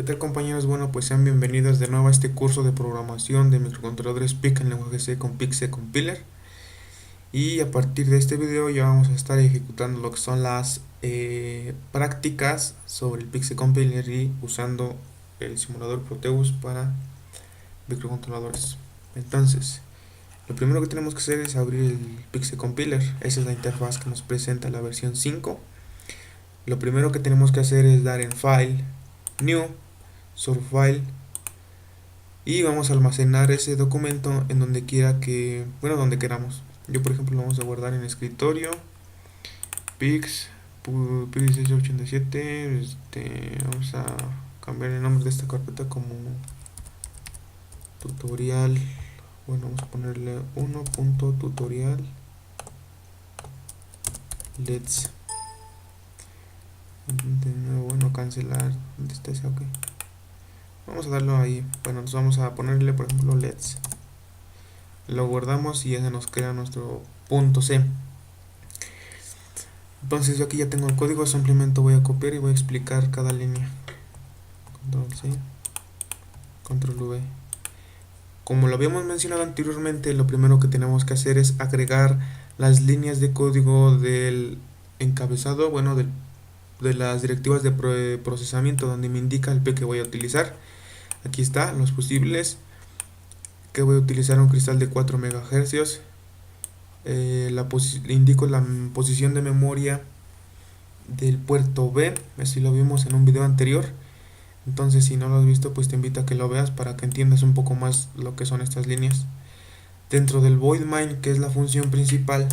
¿Qué tal, compañeros? Bueno, pues sean bienvenidos de nuevo a este curso de programación de microcontroladores PIC en lenguaje C con PIC-C Compiler. Y a partir de este video ya vamos a estar ejecutando lo que son las prácticas sobre el PIC-C Compiler y usando el simulador Proteus para microcontroladores. Entonces, lo primero que tenemos que hacer es abrir el PIC-C Compiler. Esa es la interfaz que nos presenta la versión 5. Lo primero que tenemos que hacer es dar en File, New, Source File, y vamos a almacenar ese documento en donde quiera que, bueno, donde queramos. Yo, por ejemplo, lo vamos a guardar en escritorio, pix, pix1687. Vamos a cambiar el nombre de esta carpeta como tutorial. Bueno, vamos a ponerle 1.tutorial let's. De nuevo, bueno, cancelar. ¿Dónde está ese? Ok, vamos a darlo ahí. Bueno, entonces vamos a ponerle, por ejemplo, let's. Lo guardamos y ya se nos crea nuestro punto C. Entonces yo aquí ya tengo el código, simplemente voy a copiar y voy a explicar cada línea. Control C, Control V. Como lo habíamos mencionado anteriormente, lo primero que tenemos que hacer es agregar las líneas de código del encabezado, bueno, de las directivas de procesamiento, donde me indica el P que voy a utilizar. Aquí está, los posibles, que voy a utilizar un cristal de 4 MHz. Indico la posición de memoria del puerto B, así lo vimos en un video anterior. Entonces, si no lo has visto, pues te invito a que lo veas para que entiendas un poco más lo que son estas líneas. Dentro del void main, que es la función principal,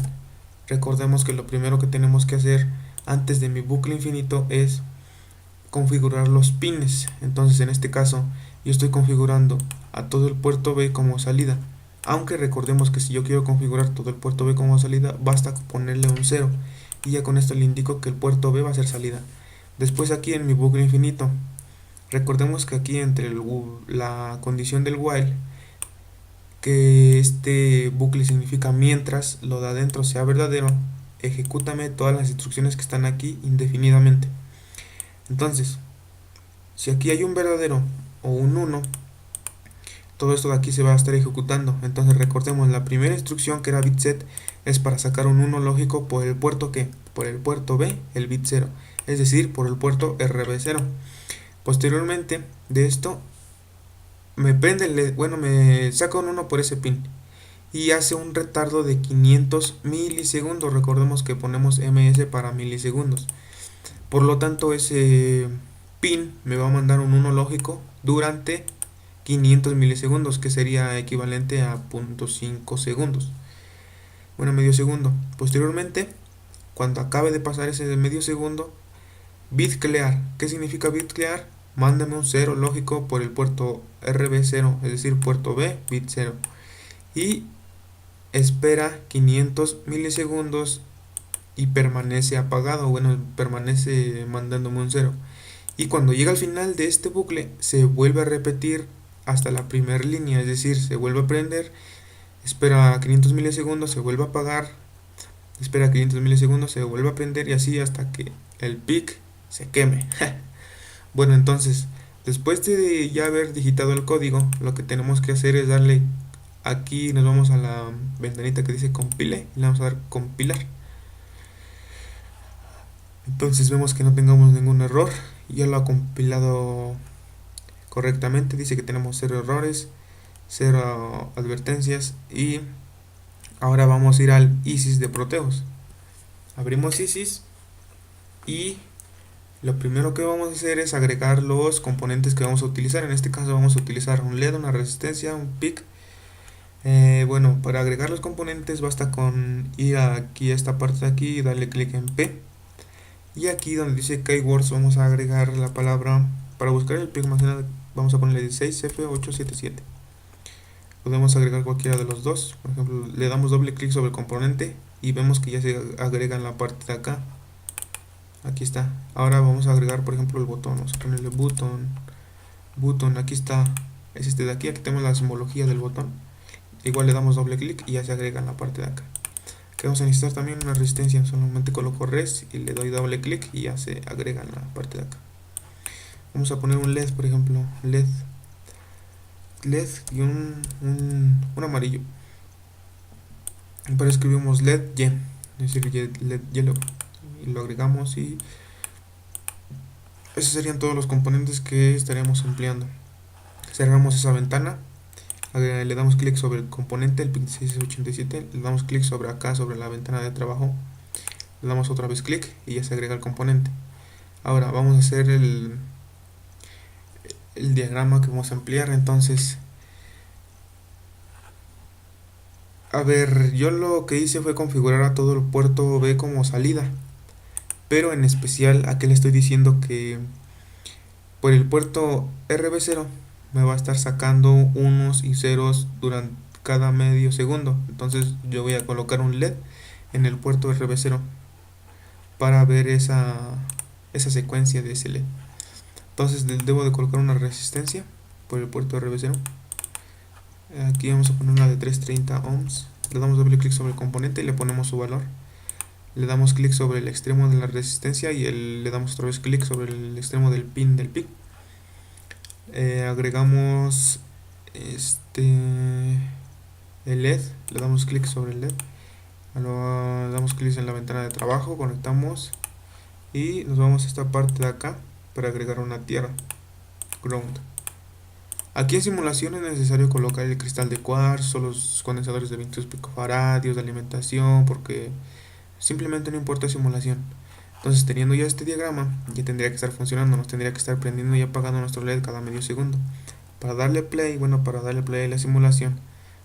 recordemos que lo primero que tenemos que hacer antes de mi bucle infinito es configurar los pines. Entonces, en este caso, yo estoy configurando a todo el puerto B como salida. Aunque recordemos que si yo quiero configurar todo el puerto B como salida, basta ponerle un 0. Y ya con esto le indico que el puerto B va a ser salida. Después aquí en mi bucle infinito, recordemos que aquí entre la condición del while, que este bucle significa mientras lo de adentro sea verdadero, ejecútame todas las instrucciones que están aquí indefinidamente. Entonces, si aquí hay un verdadero o un 1, todo esto de aquí se va a estar ejecutando. Entonces recordemos, la primera instrucción, que era bit set, es para sacar un 1 lógico por el puerto que, por el puerto B, el bit 0, es decir, por el puerto RB0. Posteriormente de esto me prende me saca un 1 por ese pin y hace un retardo de 500 milisegundos. Recordemos que ponemos ms para milisegundos, por lo tanto ese pin me va a mandar un 1 lógico durante 500 milisegundos, que sería equivalente a 0.5 segundos, bueno, medio segundo. Posteriormente, cuando acabe de pasar ese de medio segundo, bit clear. ¿Qué significa bit clear? Mándame un 0 lógico por el puerto RB0, es decir, puerto B, bit 0, y espera 500 milisegundos y permanece apagado, bueno, permanece mandándome un 0. Y cuando llega al final de este bucle, se vuelve a repetir hasta la primera línea, es decir, se vuelve a prender, espera 500 milisegundos, se vuelve a apagar, espera 500 milisegundos, se vuelve a prender, y así hasta que el PIC se queme. Bueno, entonces, después de ya haber digitado el código, lo que tenemos que hacer es darle, aquí nos vamos a la ventanita que dice compile, y le vamos a dar compilar. Entonces vemos que no tengamos ningún error, ya lo ha compilado correctamente, dice que tenemos 0 errores, 0 advertencias. Y ahora vamos a ir al ISIS de Proteus. Abrimos ISIS y lo primero que vamos a hacer es agregar los componentes que vamos a utilizar. En este caso vamos a utilizar un LED, una resistencia, un PIC. Bueno, para agregar los componentes basta con ir aquí a esta parte de aquí y darle clic en P. Y aquí donde dice keywords vamos a agregar la palabra, para buscar el PIC más nada, vamos a ponerle 16F877. Podemos agregar cualquiera de los dos. Por ejemplo, le damos doble clic sobre el componente y vemos que ya se agrega en la parte de acá. Aquí está. Ahora vamos a agregar, por ejemplo, el botón. Vamos a ponerle button. Aquí está. Es este de aquí. Aquí tenemos la simbología del botón. Igual le damos doble clic y ya se agrega en la parte de acá. Aquí vamos a necesitar también una resistencia. Solamente coloco res y le doy doble clic y ya se agrega en la parte de acá. Vamos a poner un LED, por ejemplo, LED y un amarillo. Para escribimos LED Y, es decir, LED yellow, y lo agregamos, y esos serían todos los componentes que estaríamos empleando. Cerramos esa ventana, le damos clic sobre el componente, el PIC 1687, le damos clic sobre acá, sobre la ventana de trabajo, le damos otra vez clic y ya se agrega el componente. Ahora vamos a hacer el diagrama que vamos a emplear. Entonces, a ver, yo lo que hice fue configurar a todo el puerto B como salida, pero en especial aquí le estoy diciendo que por el puerto RB0 me va a estar sacando unos y ceros durante cada medio segundo. Entonces yo voy a colocar un LED en el puerto RB0 para ver esa secuencia de ese LED. Entonces debo de colocar una resistencia por el puerto RB0. Aquí vamos a poner una de 330 ohms. Le damos doble clic sobre el componente y le ponemos su valor. Le damos clic sobre el extremo de la resistencia y le damos otra vez clic sobre el extremo del pin del PIC. Agregamos el LED, le damos clic sobre el LED, le damos clic en la ventana de trabajo, conectamos y nos vamos a esta parte de acá para agregar una tierra, ground. Aquí en simulación es necesario colocar el cristal de cuarzo, los condensadores de 22 picofaradios de alimentación, porque simplemente no importa simulación. Entonces, teniendo ya este diagrama, ya tendría que estar funcionando, nos tendría que estar prendiendo y apagando nuestro LED cada medio segundo. Para darle play a la simulación,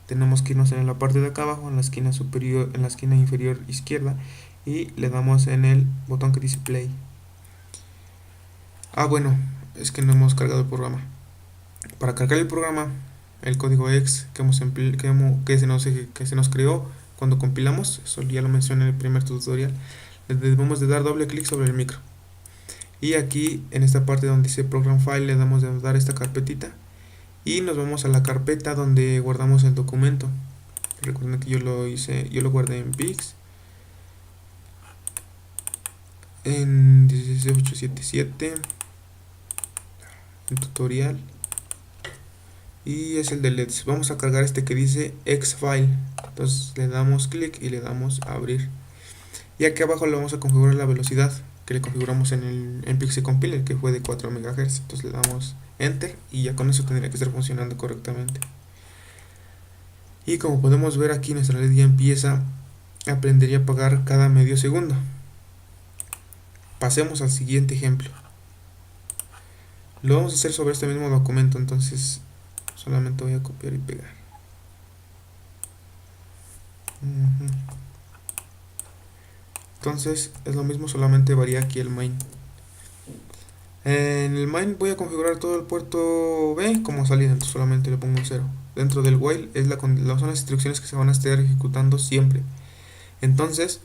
tenemos que irnos en la parte de acá abajo, en la esquina superior, en la esquina inferior izquierda, y le damos en el botón que dice play. Bueno, es que no hemos cargado el programa. Para cargar el programa, el código EX que se nos creó cuando compilamos, eso ya lo mencioné en el primer tutorial, le debemos de dar doble clic sobre el micro. Y aquí en esta parte donde dice Program File le damos de dar esta carpetita y nos vamos a la carpeta donde guardamos el documento. Recuerden que yo lo guardé en PIX en 16877 en tutorial, y es el de LEDs. Vamos a cargar este que dice Xfile. Entonces le damos clic y le damos a abrir. Y aquí abajo le vamos a configurar la velocidad que le configuramos en Pixel Compiler, que fue de 4 MHz. Entonces le damos Enter y ya con eso tendría que estar funcionando correctamente. Y como podemos ver aquí, nuestra LED ya empieza a prender y apagar cada medio segundo. Pasemos al siguiente ejemplo. Lo vamos a hacer sobre este mismo documento, entonces solamente voy a copiar y pegar. Entonces es lo mismo, solamente varía aquí el main. En el main voy a configurar todo el puerto B como salida, entonces solamente le pongo un 0. Dentro del while son las instrucciones que se van a estar ejecutando siempre. Entonces,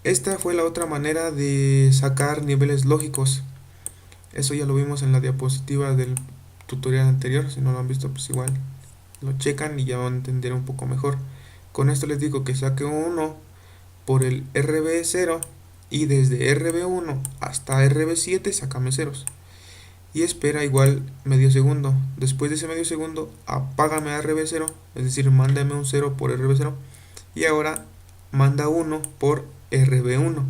esta fue la otra manera de sacar niveles lógicos. Eso ya lo vimos en la diapositiva del tutorial anterior. Si no lo han visto, pues igual lo checan y ya van a entender un poco mejor. Con esto les digo que saque 1 por el RB0 y desde RB1 hasta RB7 sácame ceros. Y espera igual medio segundo. Después de ese medio segundo, apágame a RB0, es decir, mándame un 0 por RB0. Y ahora manda 1 por RB1.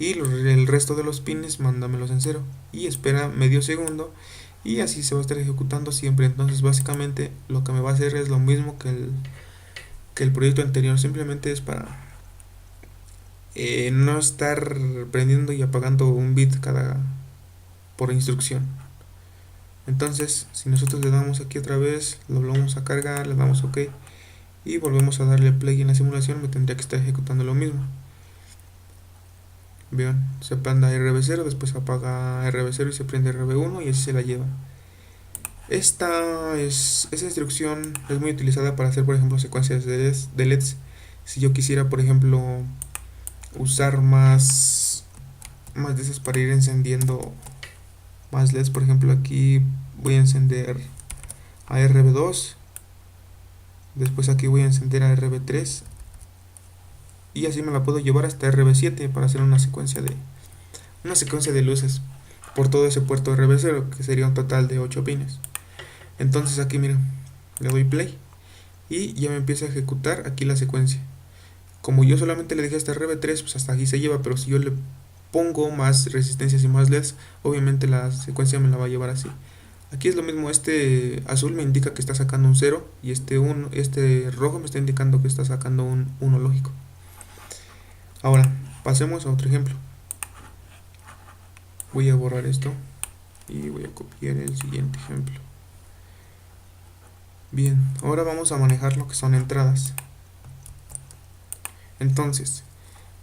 Y el resto de los pines mándamelos en 0. Y espera medio segundo. Y así se va a estar ejecutando siempre. Entonces básicamente lo que me va a hacer es lo mismo que el proyecto anterior. Simplemente es para no estar prendiendo y apagando un bit por instrucción. Entonces, si nosotros le damos aquí otra vez, lo volvemos a cargar, le damos OK y volvemos a darle play en la simulación, me tendría que estar ejecutando lo mismo. Vean, se prende RB0, después apaga RB0 y se prende RB1 y así se la lleva. Esa instrucción es muy utilizada para hacer, por ejemplo, secuencias de LEDs. Si yo quisiera, por ejemplo, usar más de esas para ir encendiendo más LEDs, por ejemplo, aquí voy a encender a RB2, después aquí voy a encender a RB3 y así me la puedo llevar hasta RB7 para hacer una secuencia de luces. por todo ese puerto RB0, que sería un total de 8 pines. Entonces aquí miren, le doy play y ya me empieza a ejecutar aquí la secuencia. Como yo solamente le dije hasta RB3, pues hasta aquí se lleva, pero si yo le pongo más resistencias y más LEDs, obviamente la secuencia me la va a llevar así. Aquí es lo mismo, este azul me indica que está sacando un 0 y este rojo me está indicando que está sacando un 1 lógico. Ahora, pasemos a otro ejemplo. Voy a borrar esto y voy a copiar el siguiente ejemplo. Bien, ahora vamos a manejar lo que son entradas. Entonces,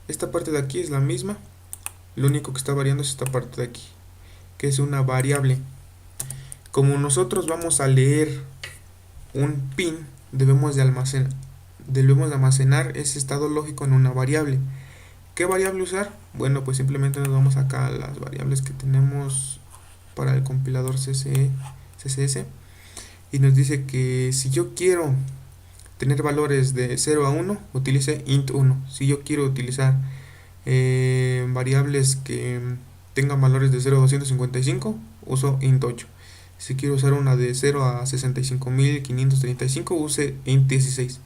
esta parte de aquí es la misma, lo único que está variando es esta parte de aquí, que es una variable. Como nosotros vamos a leer un pin, debemos de almacenar ese estado lógico en una variable. ¿Qué variable usar? Bueno, pues simplemente nos vamos acá a las variables que tenemos para el compilador CSS y nos dice que si yo quiero tener valores de 0 a 1, utilice int1. Si yo quiero utilizar variables que tengan valores de 0 a 255, uso int8. Si quiero usar una de 0 a 65.535, use int16.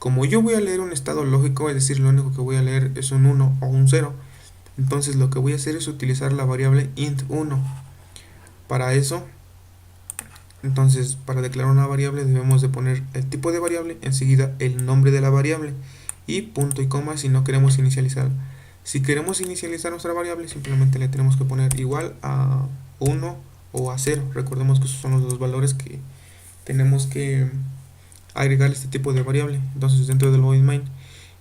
Como yo voy a leer un estado lógico, es decir, lo único que voy a leer es un 1 o un 0, entonces lo que voy a hacer es utilizar la variable int1. Para eso, entonces para declarar una variable debemos de poner el tipo de variable, enseguida el nombre de la variable y punto y coma si no queremos inicializar. Si queremos inicializar nuestra variable, simplemente le tenemos que poner igual a 1 o a 0. Recordemos que esos son los dos valores que tenemos que agregar este tipo de variable. Entonces dentro del void main,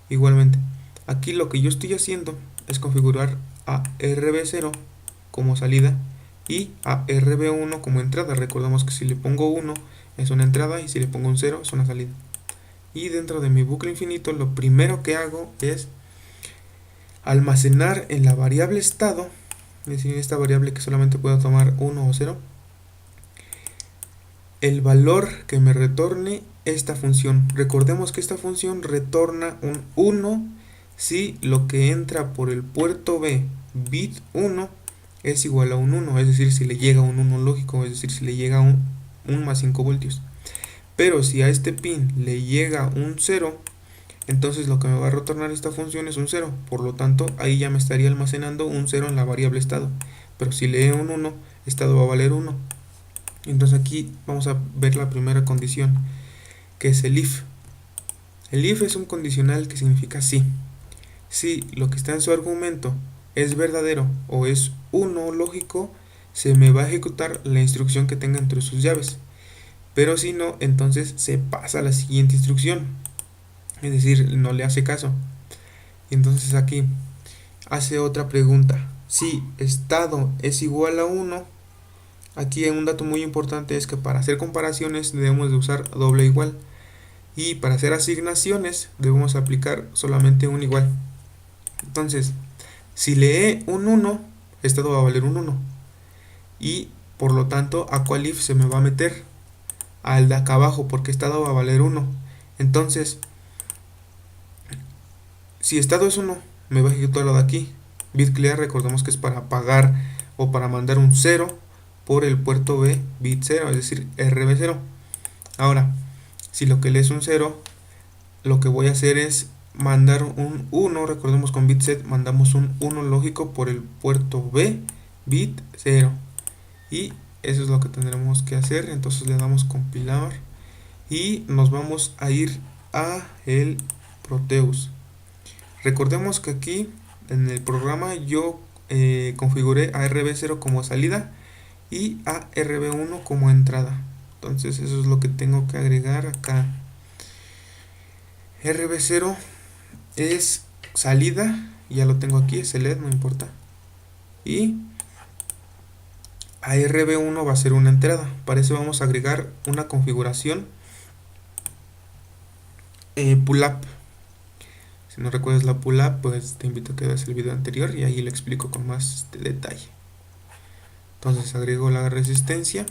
igualmente, aquí lo que yo estoy haciendo es configurar a RB0 como salida y a RB1 como entrada. Recordemos que si le pongo 1 es una entrada y si le pongo un 0 es una salida. Y dentro de mi bucle infinito lo primero que hago es almacenar en la variable estado, es decir, esta variable que solamente puedo tomar 1 o 0, el valor que me retorne esta función. Recordemos que esta función retorna un 1 si lo que entra por el puerto B bit 1 es igual a un 1, es decir, si le llega un 1 lógico, es decir, si le llega un más 5 voltios. Pero si a este pin le llega un 0, entonces lo que me va a retornar esta función es un 0. Por lo tanto, ahí ya me estaría almacenando un 0 en la variable estado. Pero si lee un 1, estado va a valer 1. Entonces aquí vamos a ver la primera condición, que es el if. El if es un condicional que significa sí. Si lo que está en su argumento es verdadero o es 1 lógico, se me va a ejecutar la instrucción que tenga entre sus llaves. Pero si no, entonces se pasa a la siguiente instrucción. Es decir, no le hace caso. Entonces aquí hace otra pregunta. Si estado es igual a 1, aquí un dato muy importante es que para hacer comparaciones debemos de usar doble igual. Y para hacer asignaciones debemos aplicar solamente un igual. Entonces, si lee un 1, estado va a valer un 1. Y por lo tanto, ¿a cuál if se me va a meter? Al de acá abajo, porque estado va a valer 1. Entonces, si estado es 1, me va a ejecutar lo de aquí. Bit clear, recordemos que es para apagar o para mandar un 0 por el puerto B bit 0, es decir, RB0. Ahora, si lo que lee es un 0, lo que voy a hacer es mandar un 1, recordemos con bit set mandamos un 1 lógico por el puerto B bit 0. Y eso es lo que tendremos que hacer. Entonces le damos compilar y nos vamos a ir a el Proteus. Recordemos que aquí en el programa yo configuré a RB0 como salida y a RB1 como entrada. Entonces eso es lo que tengo que agregar acá. RB0 es salida, ya lo tengo aquí, es el LED, no importa. Y a RB1 va a ser una entrada. Para eso vamos a agregar una configuración pull up. Si no recuerdas la pull up, pues te invito a que veas el video anterior y ahí lo explico con más detalle. Entonces agrego la resistencia.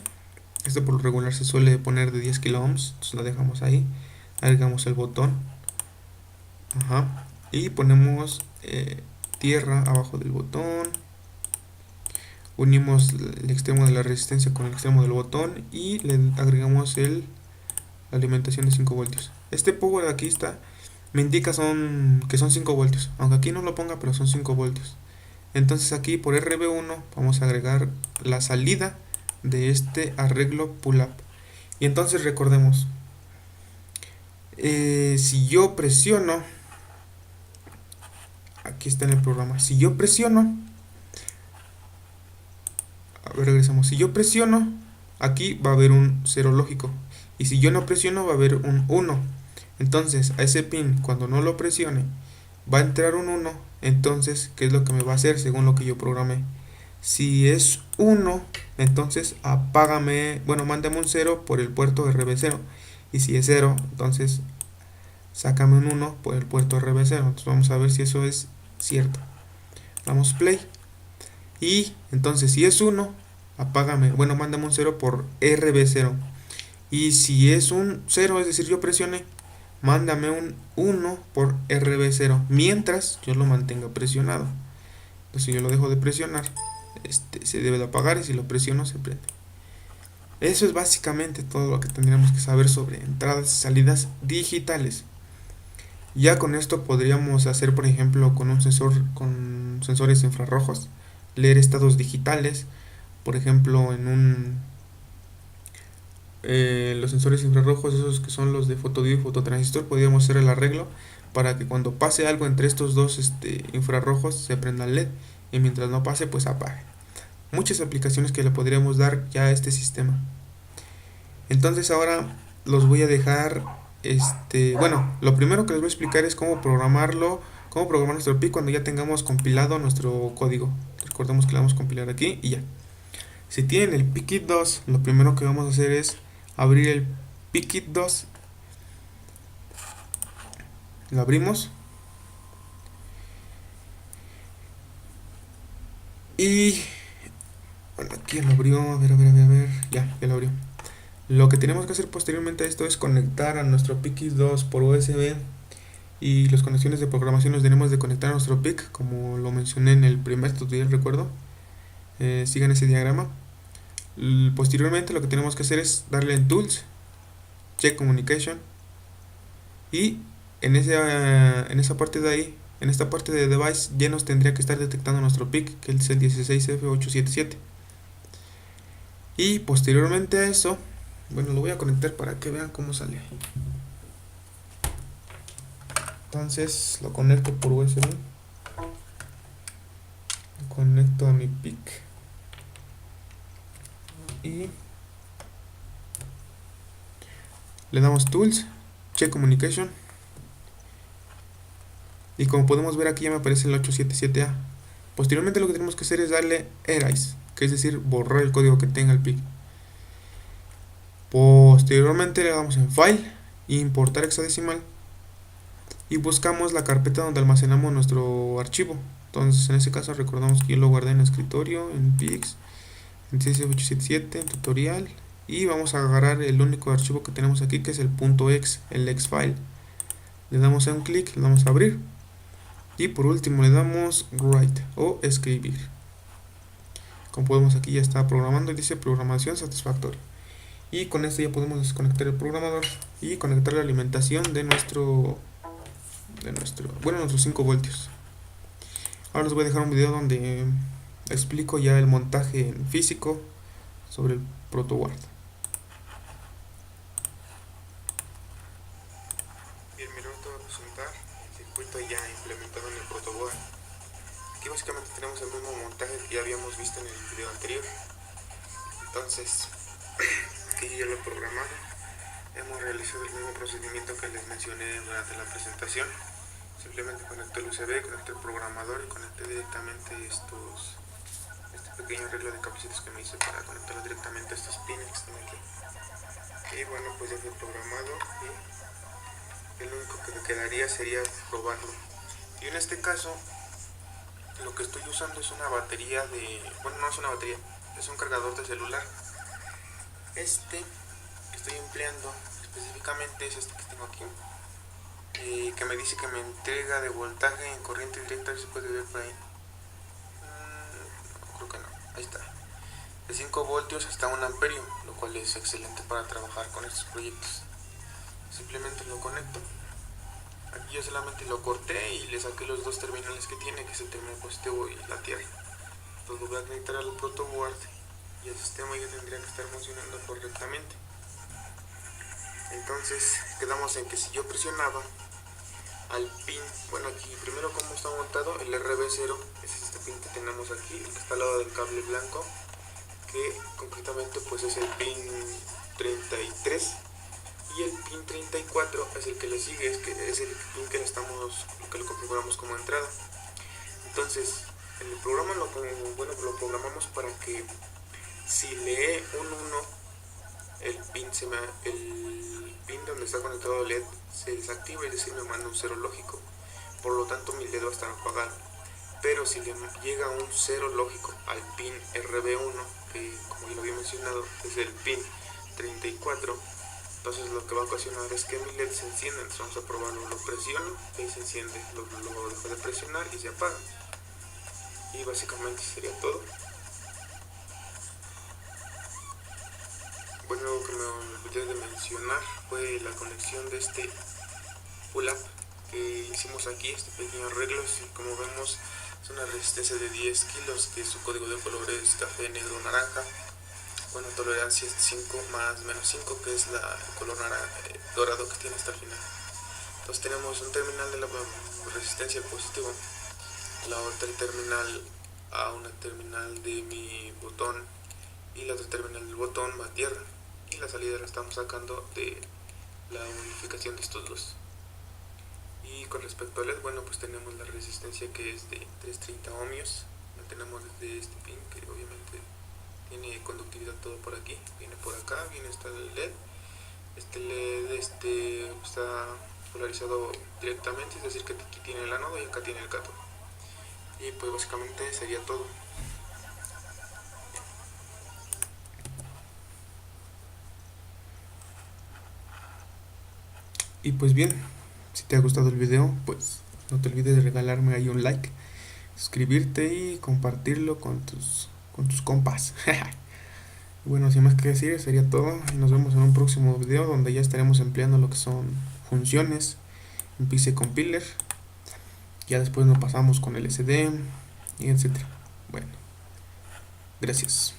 Esto por lo regular se suele poner de 10 kilo ohms, entonces la dejamos ahí. Agregamos el botón. Y ponemos tierra abajo del botón. unimos el extremo de la resistencia con el extremo del botón y le agregamos la alimentación de 5 voltios. Este power aquí está, me indica que son 5 voltios, aunque aquí no lo ponga, pero son 5 voltios. Entonces aquí por RB1 vamos a agregar la salida de este arreglo pull up. Y entonces recordemos, si yo presiono, aquí está en el programa, si yo presiono, a ver, regresamos, si yo presiono, aquí va a haber un 0 lógico. Y si yo no presiono, va a haber un 1. Entonces a ese pin, cuando no lo presione, va a entrar un 1. Entonces, ¿qué es lo que me va a hacer según lo que yo programé? Si es 1, entonces apágame, bueno, mándame un 0 por el puerto RB0. Y si es 0, entonces sácame un 1 por el puerto RB0. Entonces vamos a ver si eso es cierto. Damos play. Y entonces si es 1, apágame, bueno, mándame un 0 por RB0. Y si es un 0, es decir, yo presione, mándame un 1 por RB0 mientras yo lo mantenga presionado. Entonces si yo lo dejo de presionar, se debe de apagar, y si lo presiono se prende. Eso es básicamente todo lo que tendríamos que saber sobre entradas y salidas digitales. Ya con esto podríamos hacer, por ejemplo, con sensores infrarrojos, leer estados digitales. Por ejemplo, los sensores infrarrojos, esos que son los de fotodiodo y fototransistor, podríamos hacer el arreglo para que cuando pase algo entre estos dos infrarrojos se prenda el LED, y mientras no pase, pues apague. Muchas aplicaciones que le podríamos dar ya a este sistema. Entonces ahora los voy a dejar, bueno, lo primero que les voy a explicar es cómo programar nuestro PIC cuando ya tengamos compilado nuestro código. Recordemos que le vamos a compilar aquí y ya. Si tienen el PICkit 2, lo primero que vamos a hacer es abrir el PICkit 2. Lo abrimos. Y bueno, aquí lo abrió, a ver, ya lo abrió. Lo que tenemos que hacer posteriormente a esto es conectar a nuestro PICkit 2 por USB, y las conexiones de programación los tenemos de conectar a nuestro PIC, como lo mencioné en el primer tutorial, recuerdo. Sigan ese diagrama. Posteriormente lo que tenemos que hacer es darle en Tools, Check Communication, y en esa parte de ahí, en esta parte de Device, ya nos tendría que estar detectando nuestro PIC, que es el 16F877. Y posteriormente a eso, bueno, lo voy a conectar para que vean cómo sale. Entonces lo conecto por USB, lo conecto a mi PIC y le damos Tools, Check Communication, y como podemos ver aquí ya me aparece el 877A. Posteriormente lo que tenemos que hacer es darle Erase, que es decir, borrar el código que tenga el PIC. Posteriormente le damos en File, Importar hexadecimal, y buscamos la carpeta donde almacenamos nuestro archivo. Entonces en este caso recordamos que yo lo guardé en el escritorio, en PIX, en CS877, en tutorial, y vamos a agarrar el único archivo que tenemos aquí, que es el .exe, el exe file. Le damos a un clic, le damos a abrir, y por último le damos Write o escribir. Como podemos, aquí ya está programando y dice programación satisfactoria. Y con esto ya podemos desconectar el programador y conectar la alimentación de nuestros 5 voltios. Ahora les voy a dejar un video donde explico ya el montaje en físico sobre el protoboard. Bien, mira, te voy a presentar el circuito ya implementado en el protoboard. Aquí básicamente tenemos el mismo montaje que ya habíamos visto en el video anterior. Entonces, aquí ya lo he programado. Hemos realizado el mismo procedimiento que les mencioné durante la presentación. Simplemente conecté el USB, conecté el programador y conecté directamente este pequeño arreglo de cablecitos que me hice para conectarlo directamente a estos pines que están aquí. Y bueno, pues ya fue programado y lo único que me quedaría sería probarlo. Y en este caso, lo que estoy usando es una batería bueno, no es una batería, es un cargador de celular. Que estoy empleando específicamente es este que tengo aquí, que me dice que me entrega de voltaje en corriente directa. Si se puede ver por ahí, no, creo que no. ahí está, de 5 voltios hasta 1 amperio, lo cual es excelente para trabajar con estos proyectos. Simplemente lo conecto. Aquí yo solamente lo corté y le saqué los dos terminales que tiene, que es el terminal positivo y la tierra. Pues lo voy a conectar al protoboard y el sistema ya tendría que estar funcionando correctamente. Entonces quedamos en que si yo presionaba al pin, bueno, aquí primero como está montado el RB0, ese es este pin que tenemos aquí, el que está al lado del cable blanco, que concretamente pues es el pin 33, y el pin 34 es el que le sigue, es el pin que lo configuramos como entrada. Entonces en el programa lo programamos para que si lee un 1, el pin donde está conectado el LED se desactiva, es decir, me manda un 0 lógico, por lo tanto mi LED va a estar apagado. Pero si le llega un 0 lógico al pin RB1, que como ya lo había mencionado es el pin 34, entonces lo que va a ocasionar es que mi LED se encienda. Entonces vamos a probarlo, lo presiono y se enciende, lo dejo de presionar y se apaga. Y básicamente sería todo. Bueno, algo que me olvidé de mencionar fue la conexión de este pull-up que hicimos aquí, este pequeño arreglo. Como vemos, es una resistencia de 10 kilos, que su código de color es café, negro, naranja. Bueno, tolerancia es 5 más menos 5, que es el color dorado que tiene hasta el final. Entonces tenemos un terminal de la resistencia positivo, la otra terminal a una terminal de mi botón, y la otra terminal del botón va a tierra, y la salida la estamos sacando de la unificación de estos dos. Y con respecto al LED, bueno, pues tenemos la resistencia que es de 330 ohmios. La tenemos desde este pin, que obviamente tiene conductividad todo por aquí, viene por acá, viene hasta el LED. Este LED está polarizado directamente, es decir que aquí tiene el ánodo y acá tiene el cátodo. Y pues básicamente sería todo. Y pues bien, si te ha gustado el video, pues no te olvides de regalarme ahí un like, suscribirte y compartirlo con tus compas. Bueno, sin más que decir, sería todo. Y nos vemos en un próximo video donde ya estaremos empleando lo que son funciones en PC Compiler. Ya después nos pasamos con el SD y etcétera. Bueno, gracias.